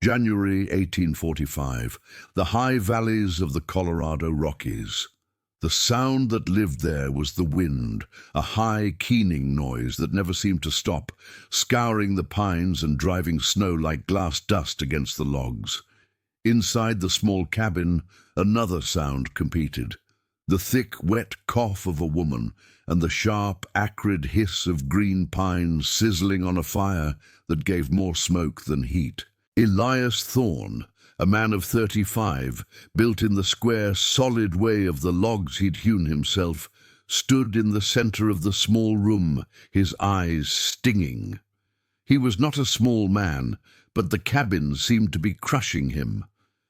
January 1845. The high valleys of the Colorado Rockies. The sound that lived there was the wind, a high, keening noise that never seemed to stop, scouring the pines and driving snow like glass dust against the logs. Inside the small cabin, another sound competed. The thick, wet cough of a woman and the sharp, acrid hiss of green pines sizzling on a fire that gave more smoke than heat. Elias Thorne, a man of 35, built in the square, solid way of the logs he'd hewn himself, stood in the center of the small room, his eyes stinging. He was not a small man, but the cabin seemed to be crushing him.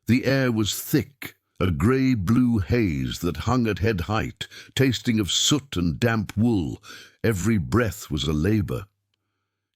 The air was thick, a grey-blue haze that hung at head height, tasting of soot and damp wool. Every breath was a labor.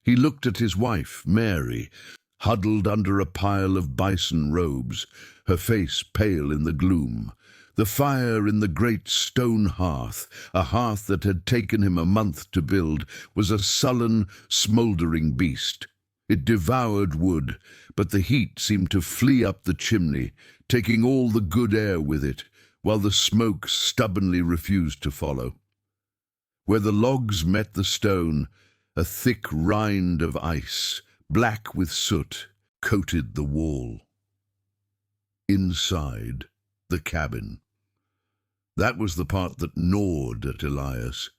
He looked at his wife, Mary, huddled under a pile of bison robes, her face pale in the gloom. The fire in the great stone hearth, a hearth that had taken him a month to build, was a sullen, smouldering beast. It devoured wood, but the heat seemed to flee up the chimney, taking all the good air with it, while the smoke stubbornly refused to follow. Where the logs met the stone, a thick rind of ice, black with soot, coated the wall. Inside, the cabin. That was the part that gnawed at Elias.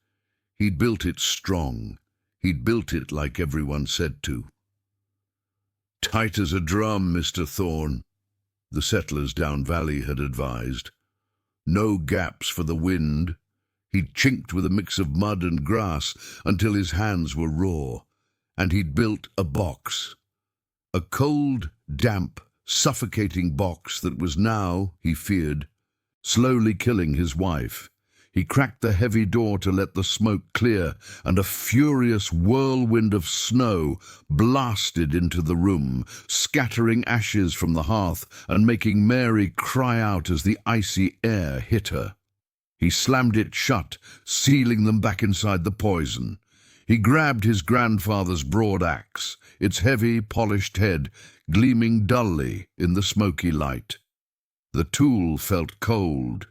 He'd built it strong. He'd built it like everyone said to. "Tight as a drum, Mr. Thorne," the settlers down valley had advised. No gaps for the wind. He'd chinked with a mix of mud and grass until his hands were raw. And he'd built a box. A cold, damp, suffocating box that was now, he feared, slowly killing his wife. He cracked the heavy door to let the smoke clear, and a furious whirlwind of snow blasted into the room, scattering ashes from the hearth and making Mary cry out as the icy air hit her. He slammed it shut, sealing them back inside the poison. He grabbed his grandfather's broad axe, its heavy, polished head gleaming dully in the smoky light. The tool felt cold,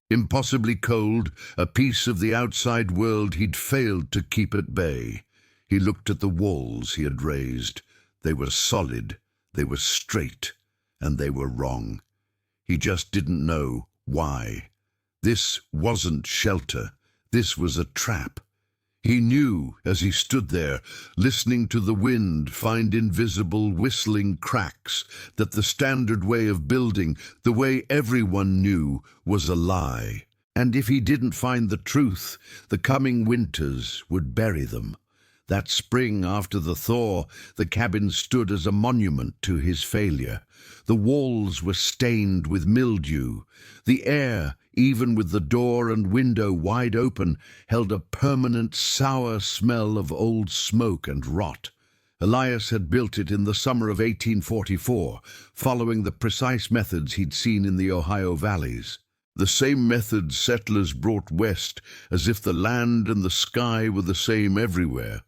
impossibly cold, a piece of the outside world he'd failed to keep at bay. He looked at the walls he had raised. They were solid, they were straight, and they were wrong. He just didn't know why. This wasn't shelter. This was a trap. He knew, as he stood there, listening to the wind find invisible whistling cracks, that the standard way of building, the way everyone knew, was a lie. And if he didn't find the truth, the coming winters would bury them. That spring after the thaw, the cabin stood as a monument to his failure. The walls were stained with mildew. The air, even with the door and window wide open, held a permanent sour smell of old smoke and rot. Elias had built it in the summer of 1844, following the precise methods he'd seen in the Ohio valleys. The same methods settlers brought west, as if the land and the sky were the same everywhere.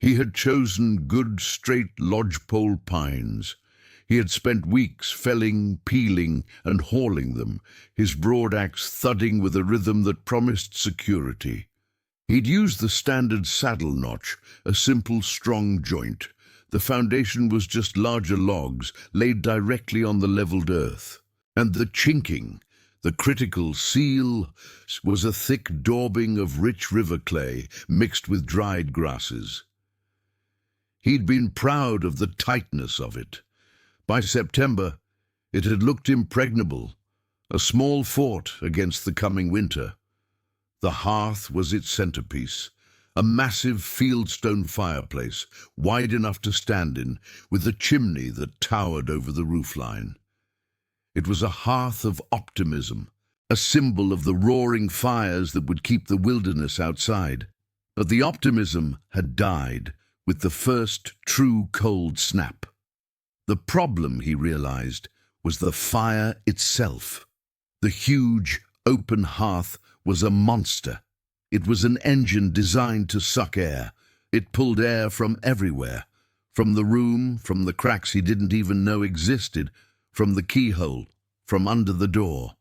He had chosen good, straight lodgepole pines. He had spent weeks felling, peeling, and hauling them, his broad axe thudding with a rhythm that promised security. He'd used the standard saddle notch, a simple, strong joint. The foundation was just larger logs laid directly on the leveled earth. And the chinking, the critical seal, was a thick daubing of rich river clay mixed with dried grasses. He'd been proud of the tightness of it. By September, it had looked impregnable, a small fort against the coming winter. The hearth was its centerpiece, a massive fieldstone fireplace, wide enough to stand in, with a chimney that towered over the roofline. It was a hearth of optimism, a symbol of the roaring fires that would keep the wilderness outside. But the optimism had died with the first true cold snap. The problem, he realized, was the fire itself. The huge, open hearth was a monster. It was an engine designed to suck air. It pulled air from everywhere, From the room, from the cracks he didn't even know existed, from the keyhole, from under the door.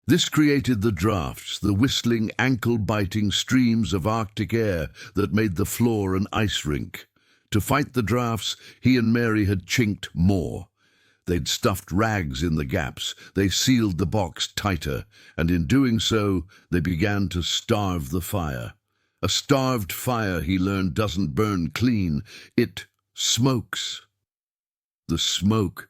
This created the drafts, the whistling, ankle-biting streams of Arctic air that made the floor an ice rink. To fight the drafts, he and Mary had chinked more. They'd stuffed rags in the gaps, they sealed the box tighter, and in doing so, they began to starve the fire. A starved fire, he learned, doesn't burn clean, it smokes. The smoke,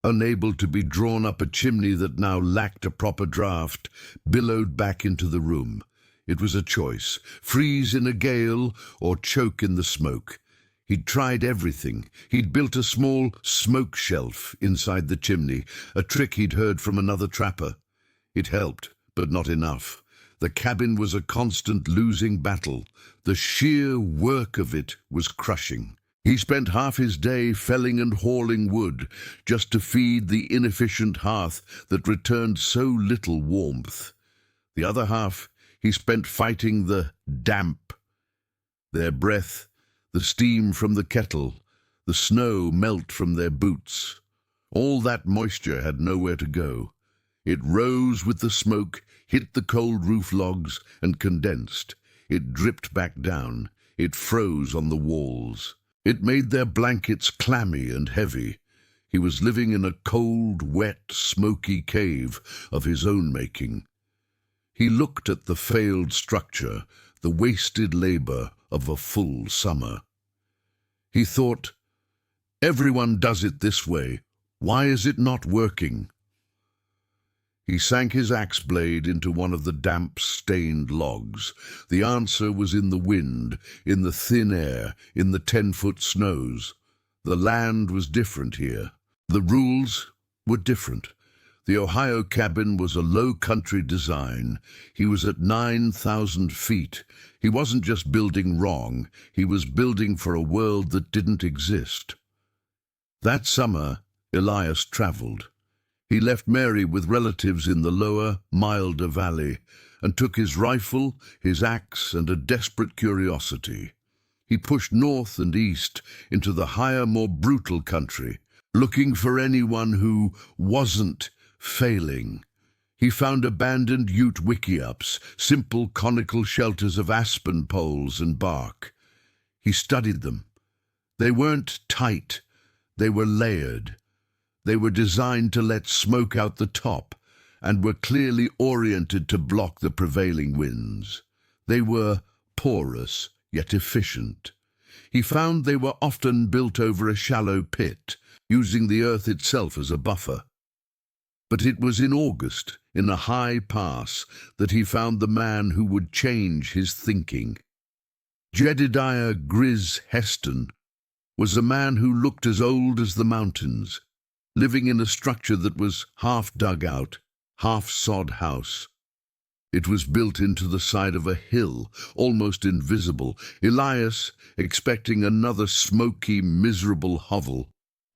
unable to be drawn up a chimney that now lacked a proper draft, billowed back into the room. It was a choice, freeze in a gale or choke in the smoke. He'd tried everything. He'd built a small smoke shelf inside the chimney, a trick he'd heard from another trapper. It helped, but not enough. The cabin was a constant losing battle. The sheer work of it was crushing. He spent half his day felling and hauling wood, just to feed the inefficient hearth that returned so little warmth. The other half he spent fighting the damp. Their breath, the steam from the kettle, the snow melt from their boots. All that moisture had nowhere to go. It rose with the smoke, hit the cold roof logs, and condensed. It dripped back down. It froze on the walls. It made their blankets clammy and heavy. He was living in a cold, wet, smoky cave of his own making. He looked at the failed structure, the wasted labor of a full summer. He thought, everyone does it this way. Why is it not working? He sank his axe blade into one of the damp, stained logs. The answer was in the wind, in the thin air, in the 10-foot snows. The land was different here. The rules were different. The Ohio cabin was a low-country design. He was at 9,000 feet. He wasn't just building wrong. He was building for a world that didn't exist. That summer, Elias traveled. He left Mary with relatives in the lower, milder valley, and took his rifle, his axe, and a desperate curiosity. He pushed north and east into the higher, more brutal country, looking for anyone who wasn't failing. He found abandoned Ute wickiups, simple conical shelters of aspen poles and bark. He studied them. They weren't tight, they were layered. They were designed to let smoke out the top and were clearly oriented to block the prevailing winds. They were porous, yet efficient. He found they were often built over a shallow pit, using the earth itself as a buffer. But it was in August, in a high pass, that he found the man who would change his thinking. Jedediah Grizz Heston was a man who looked as old as the mountains, living in a structure that was half dug out, half sod house. It was built into the side of a hill, almost invisible. Elias, expecting another smoky, miserable hovel,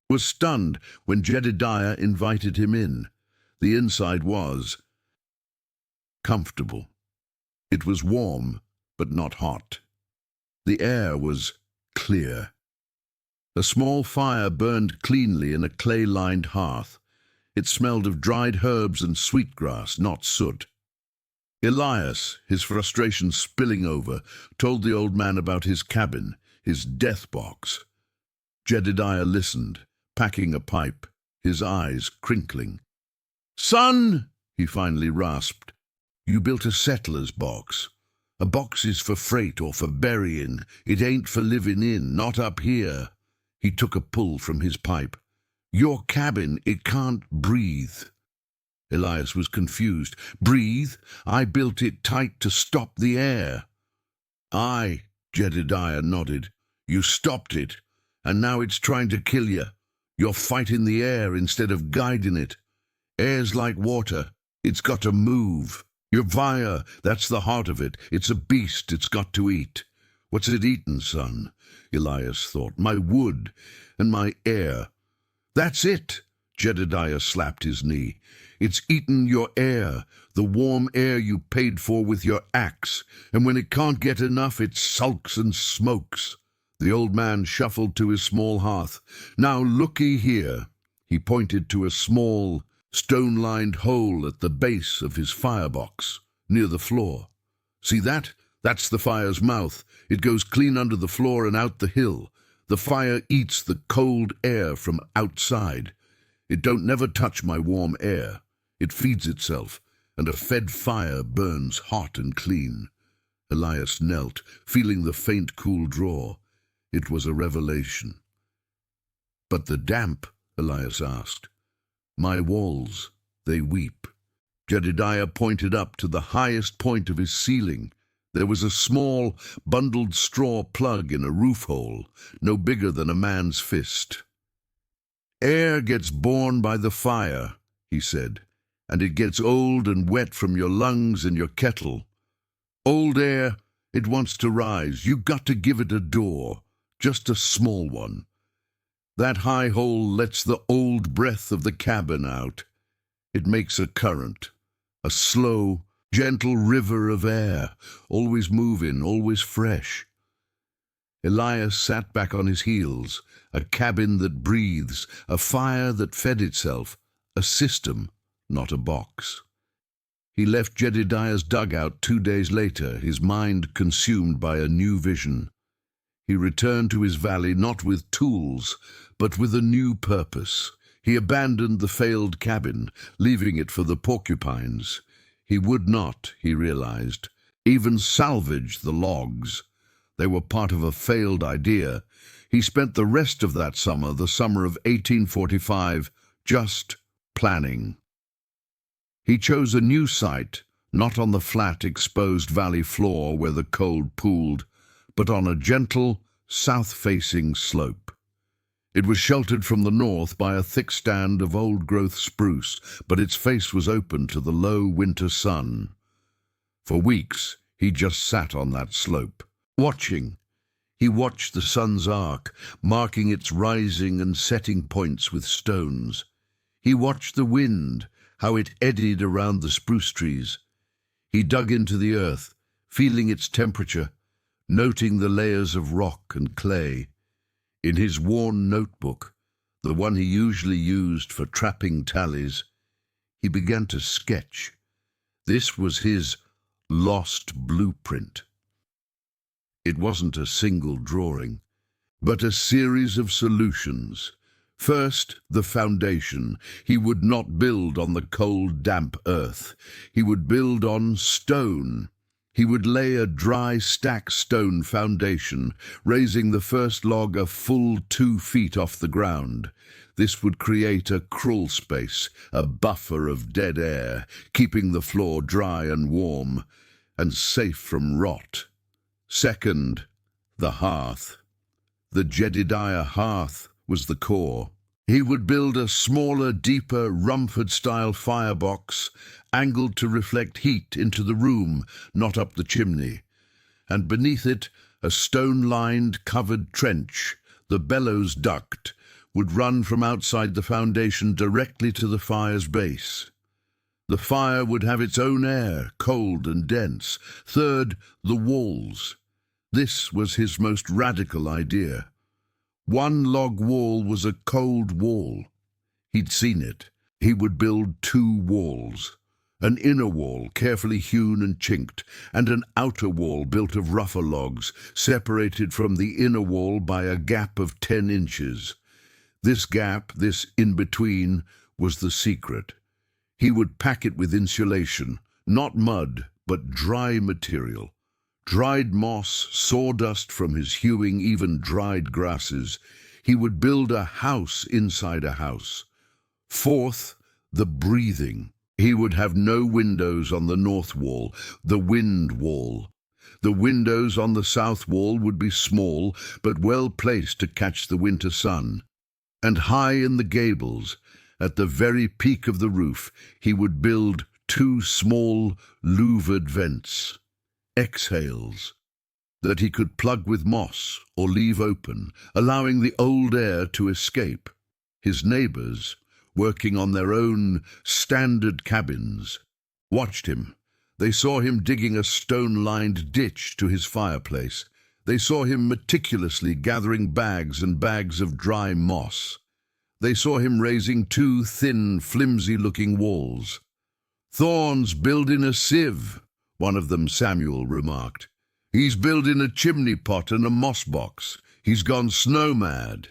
was stunned when Jedediah invited him in. The inside was comfortable. It was warm, but not hot. The air was clear. A small fire burned cleanly in a clay-lined hearth. It smelled of dried herbs and sweetgrass, not soot. Elias, his frustration spilling over, told the old man about his cabin, his death box. Jedediah listened, packing a pipe, his eyes crinkling. "Son," he finally rasped, "you built a settler's box. A box is for freight or for burying. It ain't for living in, not up here." He took a pull from his pipe. "Your cabin, it can't breathe." Elias was confused. "Breathe? I built it tight to stop the air." "Aye," Jedediah nodded. "You stopped it, and now it's trying to kill you. You're fighting the air instead of guiding it. Air's like water. It's got to move. Your fire, that's the heart of it. It's a beast. It's got to eat." "What's it eating, son?" Elias thought. "My wood and my air." "That's it!" Jedediah slapped his knee. "It's eaten your air, the warm air you paid for with your axe, and when it can't get enough, it sulks and smokes. The old man shuffled to his small hearth. "Now looky here." He pointed to a small, stone-lined hole at the base of his firebox, near the floor. "See that? That's the fire's mouth. It goes clean under the floor and out the hill. The fire eats the cold air from outside. It don't never touch my warm air. It feeds itself, and a fed fire burns hot and clean." Elias knelt, feeling the faint, cool draw. It was a revelation. "But the damp?" Elias asked. "My walls, they weep." Jedediah pointed up to the highest point of his ceiling. There was a small, bundled straw plug in a roof hole, no bigger than a man's fist. "Air gets born by the fire," he said, "and it gets old and wet from your lungs and your kettle. Old air, it wants to rise. You got to give it a door, just a small one. That high hole lets the old breath of the cabin out. It makes a current, a slow, gentle river of air, always moving, always fresh." Elias sat back on his heels, a cabin that breathes, a fire that fed itself, a system, not a box. He left Jedediah's dugout 2 days later, his mind consumed by a new vision. He returned to his valley not with tools, but with a new purpose. He abandoned the failed cabin, leaving it for the porcupines. He would not, he realized, even salvage the logs. They were part of a failed idea. He spent the rest of that summer, the summer of 1845, just planning. He chose a new site, not on the flat, exposed valley floor where the cold pooled, but on a gentle, south-facing slope. It was sheltered from the north by a thick stand of old-growth spruce, but its face was open to the low winter sun. For weeks, he just sat on that slope, watching. He watched the sun's arc, marking its rising and setting points with stones. He watched the wind, how it eddied around the spruce trees. He dug into the earth, feeling its temperature, noting the layers of rock and clay. In his worn notebook, the one he usually used for trapping tallies, he began to sketch. This was his lost blueprint. It wasn't a single drawing, but a series of solutions. First, the foundation. He would not build on the cold, damp earth. He would build on stone. He would lay a dry stack stone foundation, raising the first log a full 2 feet off the ground. This would create a crawl space, a buffer of dead air, keeping the floor dry and warm, and safe from rot. Second, the hearth. The Jedediah hearth was the core. He would build a smaller, deeper, Rumford-style firebox, angled to reflect heat into the room, not up the chimney. And beneath it, a stone-lined, covered trench, the bellows duct, would run from outside the foundation directly to the fire's base. The fire would have its own air, cold and dense. Third, the walls. This was his most radical idea. One log wall was a cold wall. He'd seen it. He would build 2 walls. An inner wall, carefully hewn and chinked, and an outer wall built of rougher logs, separated from the inner wall by a gap of 10 inches. This gap, this in-between, was the secret. He would pack it with insulation, not mud, but dry material. Dried moss, sawdust from his hewing, even dried grasses. He would build a house inside a house. Fourth, the breathing. He would have no windows on the north wall, the wind wall. The windows on the south wall would be small, but well placed to catch the winter sun. And high in the gables, at the very peak of the roof, he would build 2 small, louvered vents. Exhales, that he could plug with moss or leave open, allowing the old air to escape. His neighbors, working on their own standard cabins, watched him. They saw him digging a stone-lined ditch to his fireplace. They saw him meticulously gathering bags and bags of dry moss. They saw him raising two thin, flimsy-looking walls. "Thorn's building a sieve," one of them, Samuel, remarked. "He's building a chimney pot and a moss box. He's gone snow-mad."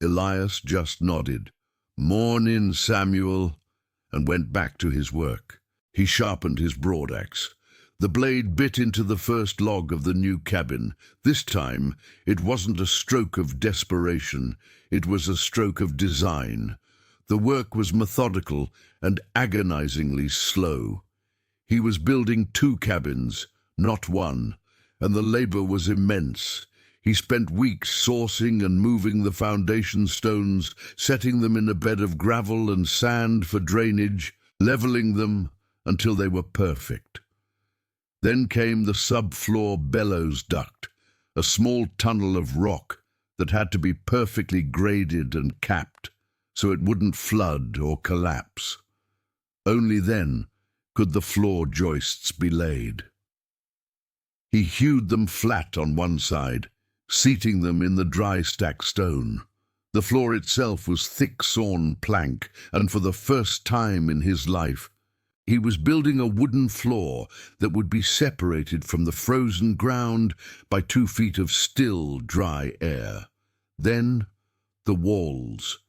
Elias just nodded. "Mornin', Samuel," and went back to his work. He sharpened his broadaxe. The blade bit into the first log of the new cabin. This time, it wasn't a stroke of desperation. It was a stroke of design. The work was methodical and agonizingly slow. He was building two cabins, not one, and the labor was immense. He spent weeks sourcing and moving the foundation stones, setting them in a bed of gravel and sand for drainage, leveling them until they were perfect. Then came the subfloor bellows duct, a small tunnel of rock that had to be perfectly graded and capped so it wouldn't flood or collapse. Only then could the floor joists be laid. He hewed them flat on one side, seating them in the dry stack stone. The floor itself was thick sawn plank, and for the first time in his life, he was building a wooden floor that would be separated from the frozen ground by 2 feet of still, dry air. Then, the walls.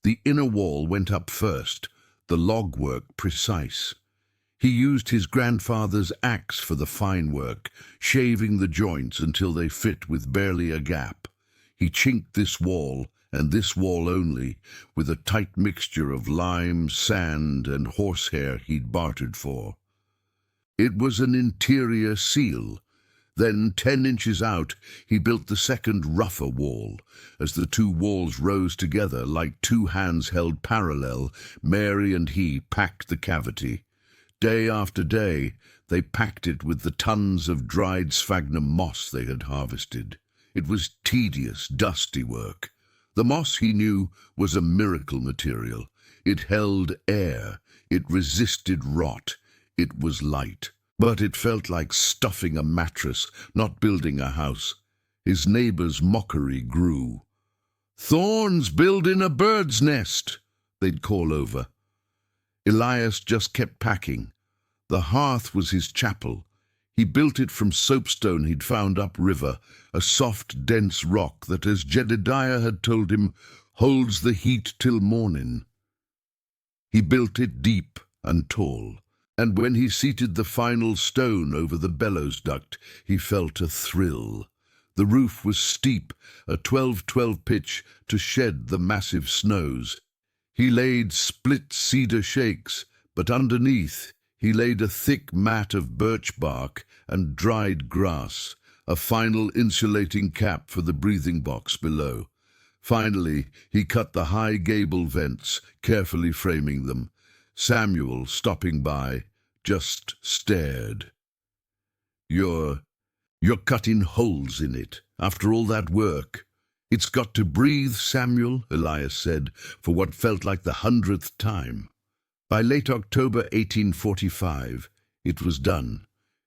The inner wall went up first, the log work precise. He used his grandfather's axe for the fine work, shaving the joints until they fit with barely a gap. He chinked this wall, and this wall only, with a tight mixture of lime, sand, and horsehair he'd bartered for. It was an interior seal. Then, 10 inches out, he built the second rougher wall. As the two walls rose together like two hands held parallel, Mary and he packed the cavity. Day after day, they packed it with the tons of dried sphagnum moss they had harvested. It was tedious, dusty work. The moss, he knew, was a miracle material. It held air. It resisted rot. It was light. But it felt like stuffing a mattress, not building a house. His neighbor's mockery grew. "Thorn's building a bird's nest," they'd call over. Elias just kept packing. The hearth was his chapel. He built it from soapstone he'd found upriver, a soft, dense rock that, as Jedediah had told him, holds the heat till morning. He built it deep and tall, and when he seated the final stone over the bellows duct, he felt a thrill. The roof was steep, a 12-12 pitch to shed the massive snows. He laid split cedar shakes, but underneath he laid a thick mat of birch bark and dried grass, a final insulating cap for the breathing box below. Finally, he cut the high gable vents, carefully framing them. Samuel, stopping by, just stared. You're cutting holes in it, after all that work." "It's got to breathe, Samuel," Elias said, for what felt like the 100th time. By late October 1845, it was done.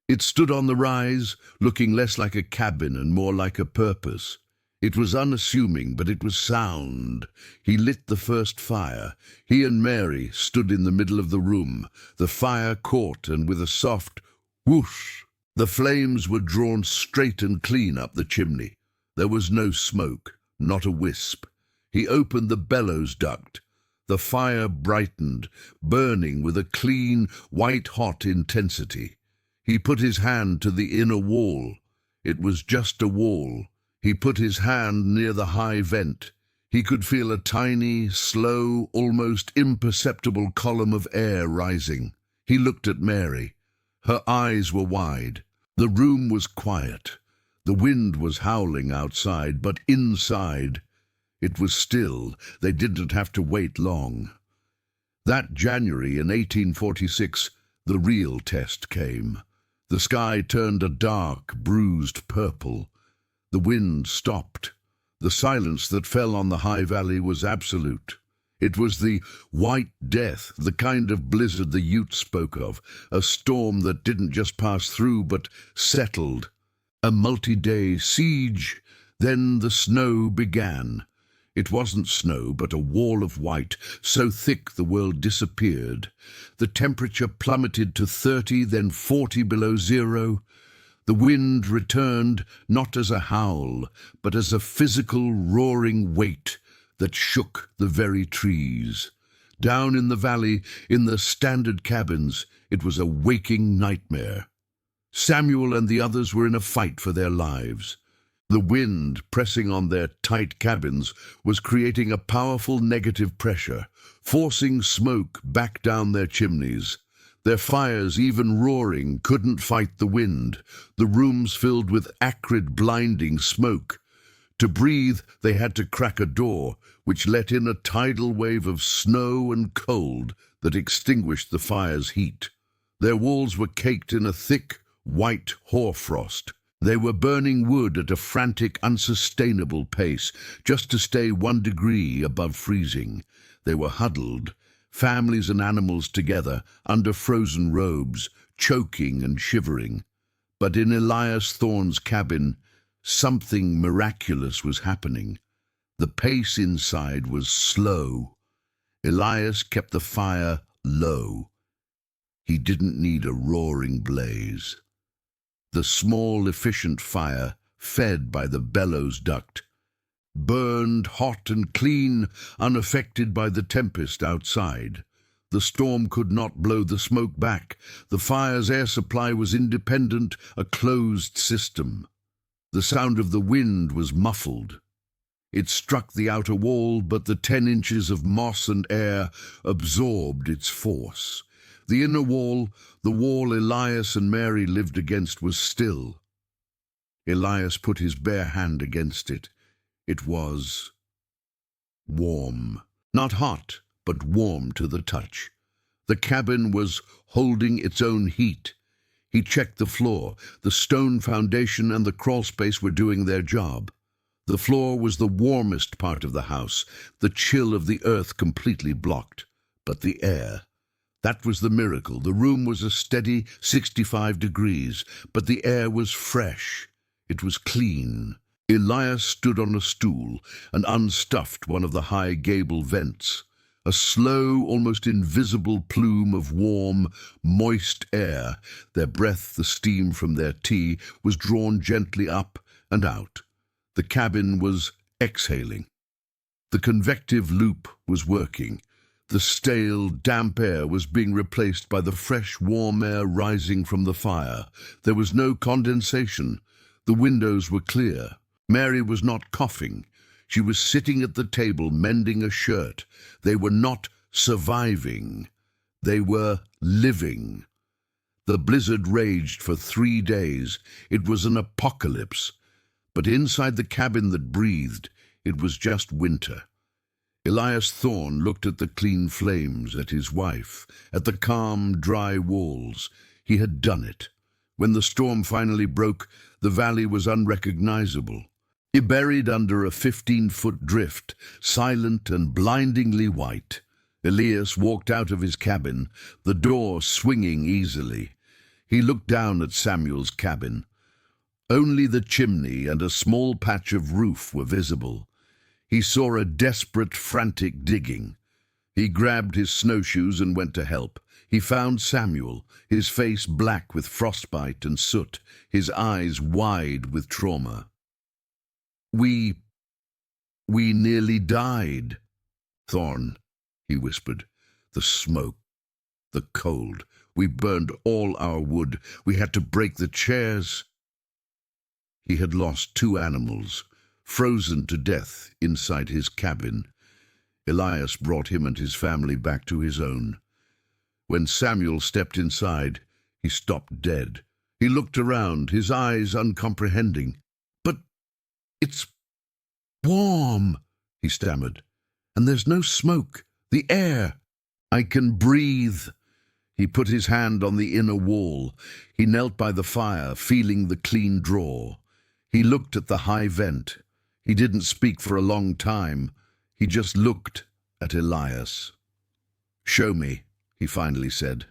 It stood on the rise, looking less like a cabin and more like a purpose. It was unassuming, but it was sound. He lit the first fire. He and Mary stood in the middle of the room. The fire caught, and with a soft whoosh, the flames were drawn straight and clean up the chimney. There was no smoke, not a wisp. He opened the bellows duct. The fire brightened, burning with a clean, white-hot intensity. He put his hand to the inner wall. It was just a wall. He put his hand near the high vent. He could feel a tiny, slow, almost imperceptible column of air rising. He looked at Mary. Her eyes were wide. The room was quiet. The wind was howling outside, but inside it was still. They didn't have to wait long. That January in 1846, the real test came. The sky turned a dark, bruised purple. The wind stopped. The silence that fell on the high valley was absolute. It was the white death, the kind of blizzard the Utes spoke of, a storm that didn't just pass through but settled. A multi-day siege. Then the snow began. It wasn't snow, but a wall of white, so thick the world disappeared. The temperature plummeted to 30, then 40 below zero. The wind returned not as a howl, but as a physical roaring weight that shook the very trees. Down in the valley, in the standard cabins, it was a waking nightmare. Samuel and the others were in a fight for their lives. The wind, pressing on their tight cabins, was creating a powerful negative pressure, forcing smoke back down their chimneys. Their fires, even roaring, couldn't fight the wind. The rooms filled with acrid, blinding smoke. To breathe, they had to crack a door, which let in a tidal wave of snow and cold that extinguished the fire's heat. Their walls were caked in a thick, white hoarfrost. They were burning wood at a frantic, unsustainable pace, just to stay 1 degree above freezing. They were huddled, families and animals together, under frozen robes, choking and shivering. But in Elias Thorne's cabin, something miraculous was happening. The pace inside was slow. Elias kept the fire low. He didn't need a roaring blaze. The small, efficient fire, fed by the bellows duct, burned hot and clean, unaffected by the tempest outside. The storm could not blow the smoke back. The fire's air supply was independent, a closed system. The sound of the wind was muffled. It struck the outer wall, but the 10 inches of moss and air absorbed its force. The inner wall, the wall Elias and Mary lived against, was still. Elias put his bare hand against it. It was warm. Not hot, but warm to the touch. The cabin was holding its own heat. He checked the floor. The stone foundation and the crawl space were doing their job. The floor was the warmest part of the house, the chill of the earth completely blocked. But the air, that was the miracle. The room was a steady 65 degrees, but the air was fresh. It was clean. Elias stood on a stool and unstuffed one of the high gable vents. A slow, almost invisible plume of warm, moist air, their breath, the steam from their tea, was drawn gently up and out. The cabin was exhaling. The convective loop was working. The stale, damp air was being replaced by the fresh, warm air rising from the fire. There was no condensation. The windows were clear. Mary was not coughing. She was sitting at the table mending a shirt. They were not surviving. They were living. The blizzard raged for 3 days. It was an apocalypse. But inside the cabin that breathed, it was just winter. Elias Thorne looked at the clean flames, at his wife, at the calm, dry walls. He had done it. When the storm finally broke, the valley was unrecognizable. Buried under a 15-foot drift, silent and blindingly white, Elias walked out of his cabin, the door swinging easily. He looked down at Samuel's cabin. Only the chimney and a small patch of roof were visible. He saw a desperate, frantic digging. He grabbed his snowshoes and went to help. He found Samuel, his face black with frostbite and soot, his eyes wide with trauma. We nearly died, Thorne, he whispered. The smoke, the cold. We burned all our wood. We had to break the chairs. He had lost 2 animals, frozen to death inside his cabin. Elias brought him and his family back to his own. When Samuel stepped inside, he stopped dead. He looked around, his eyes uncomprehending. "But it's warm," he stammered. "And there's no smoke. The air. I can breathe." He put his hand on the inner wall. He knelt by the fire, feeling the clean drawer. He looked at the high vent. He didn't speak for a long time. He just looked at Elias. "Show me," he finally said.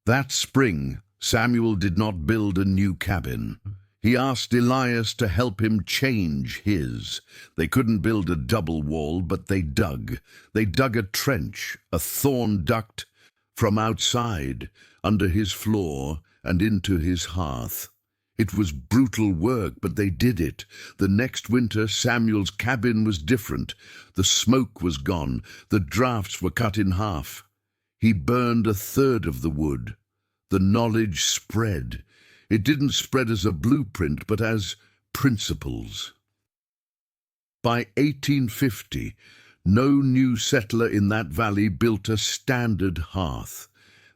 That spring, Samuel did not build a new cabin. He asked Elias to help him change his. They couldn't build a double wall, but they dug. They dug a trench, a thorn duct, from outside, under his floor, and into his hearth. It was brutal work, but they did it. The next winter, Samuel's cabin was different. The smoke was gone. The drafts were cut in half. He burned a third of the wood. The knowledge spread. It didn't spread as a blueprint, but as principles. By 1850, no new settler in that valley built a standard hearth.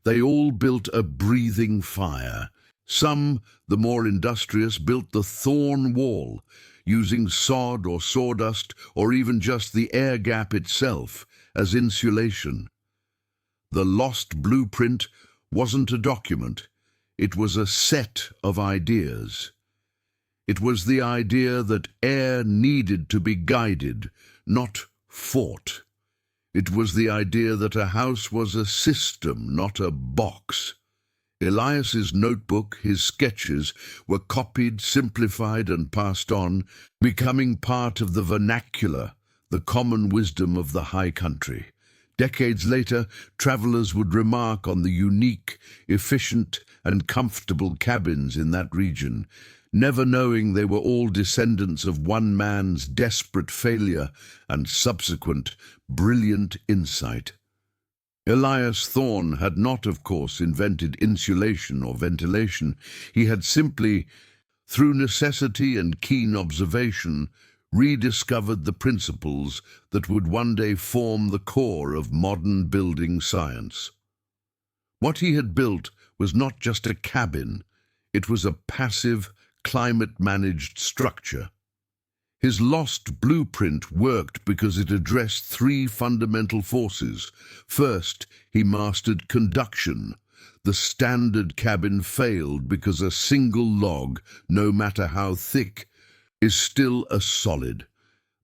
They all built a breathing fire. Some, the more industrious, built the thorn wall, using sod or sawdust or even just the air gap itself as insulation. The lost blueprint wasn't a document. It was a set of ideas. It was the idea that air needed to be guided, not fought. It was the idea that a house was a system, not a box. Elias's notebook, his sketches, were copied, simplified, and passed on, becoming part of the vernacular, the common wisdom of the high country. Decades later, travelers would remark on the unique, efficient, and comfortable cabins in that region, never knowing they were all descendants of one man's desperate failure and subsequent brilliant insight. Elias Thorne had not, of course, invented insulation or ventilation. He had simply, through necessity and keen observation, rediscovered the principles that would one day form the core of modern building science. What he had built was not just a cabin, it was a passive, climate-managed structure. His lost blueprint worked because it addressed three fundamental forces. First, he mastered conduction. The standard cabin failed because a single log, no matter how thick, is still a solid.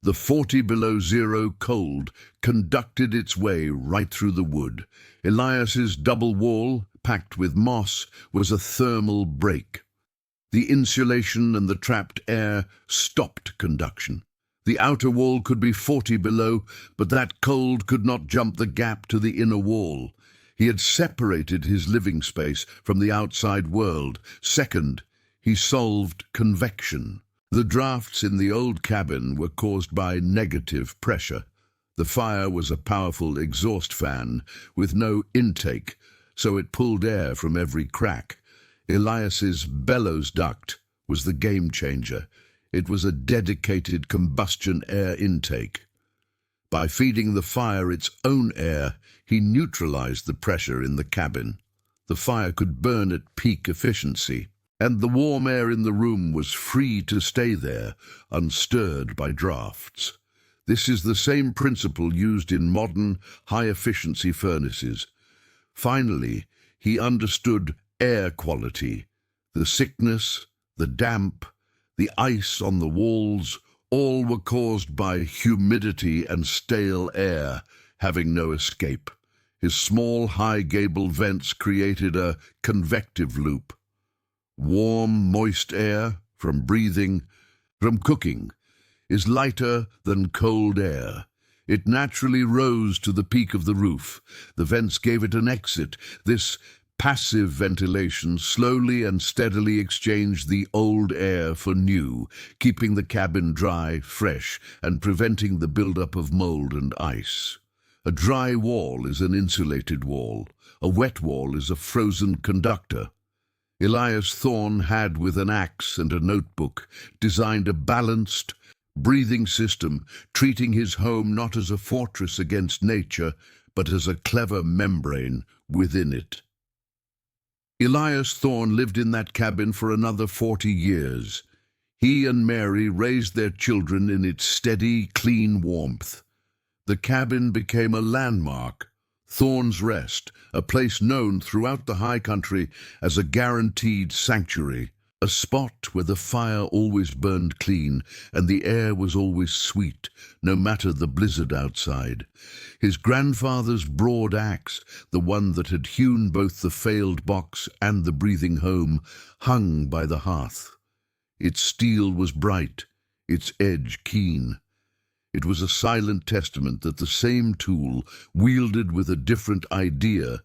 The 40 below zero cold conducted its way right through the wood. Elias's double wall, packed with moss, was a thermal break. The insulation and the trapped air stopped conduction. The outer wall could be 40 below, but that cold could not jump the gap to the inner wall. He had separated his living space from the outside world. Second, he solved convection. The drafts in the old cabin were caused by negative pressure. The fire was a powerful exhaust fan with no intake, so it pulled air from every crack. Elias's bellows duct was the game changer. It was a dedicated combustion air intake. By feeding the fire its own air, he neutralized the pressure in the cabin. The fire could burn at peak efficiency, and the warm air in the room was free to stay there, unstirred by drafts. This is the same principle used in modern, high-efficiency furnaces. Finally, he understood air quality. The sickness, the damp, the ice on the walls, all were caused by humidity and stale air, having no escape. His small, high gable vents created a convective loop. Warm, moist air, from breathing, from cooking, is lighter than cold air. It naturally rose to the peak of the roof. The vents gave it an exit. This passive ventilation slowly and steadily exchanged the old air for new, keeping the cabin dry, fresh, and preventing the buildup of mold and ice. A dry wall is an insulated wall. A wet wall is a frozen conductor. Elias Thorne had, with an axe and a notebook, designed a balanced, breathing system, treating his home not as a fortress against nature, but as a clever membrane within it. Elias Thorne lived in that cabin for another 40 years. He and Mary raised their children in its steady, clean warmth. The cabin became a landmark, Thorne's Rest, a place known throughout the high country as a guaranteed sanctuary, a spot where the fire always burned clean and the air was always sweet, no matter the blizzard outside. His grandfather's broad axe, the one that had hewn both the failed box and the breathing home, hung by the hearth. Its steel was bright, its edge keen. It was a silent testament that the same tool, wielded with a different idea,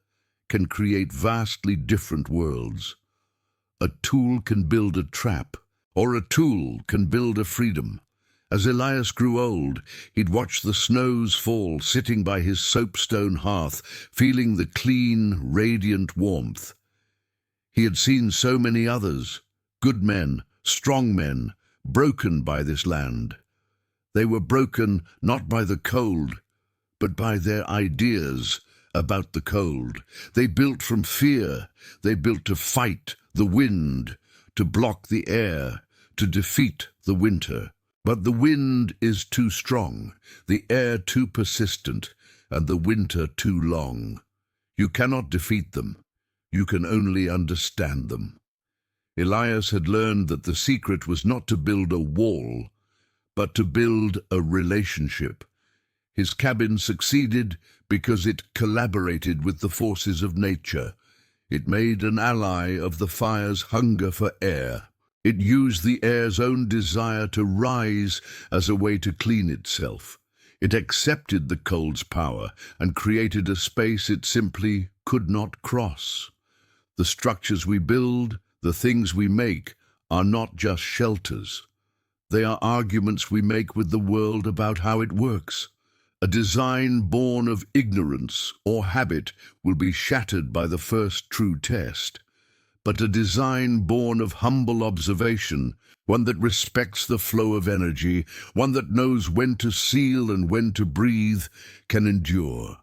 can create vastly different worlds. A tool can build a trap, or a tool can build a freedom. As Elias grew old, he'd watch the snows fall, sitting by his soapstone hearth, feeling the clean, radiant warmth. He had seen so many others, good men, strong men, broken by this land. They were broken not by the cold, but by their ideas about the cold. They built from fear. They built to fight the wind, to block the air, to defeat the winter. But the wind is too strong, the air too persistent, and the winter too long. You cannot defeat them. You can only understand them. Elias had learned that the secret was not to build a wall, but to build a relationship. His cabin succeeded because it collaborated with the forces of nature. It made an ally of the fire's hunger for air. It used the air's own desire to rise as a way to clean itself. It accepted the cold's power and created a space it simply could not cross. The structures we build, the things we make, are not just shelters. They are arguments we make with the world about how it works. A design born of ignorance or habit will be shattered by the first true test. But a design born of humble observation, one that respects the flow of energy, one that knows when to seal and when to breathe, can endure.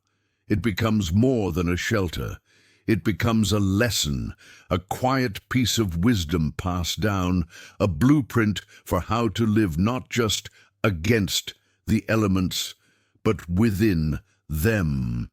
It becomes more than a shelter. It becomes a lesson, a quiet piece of wisdom passed down, a blueprint for how to live not just against the elements, but within them.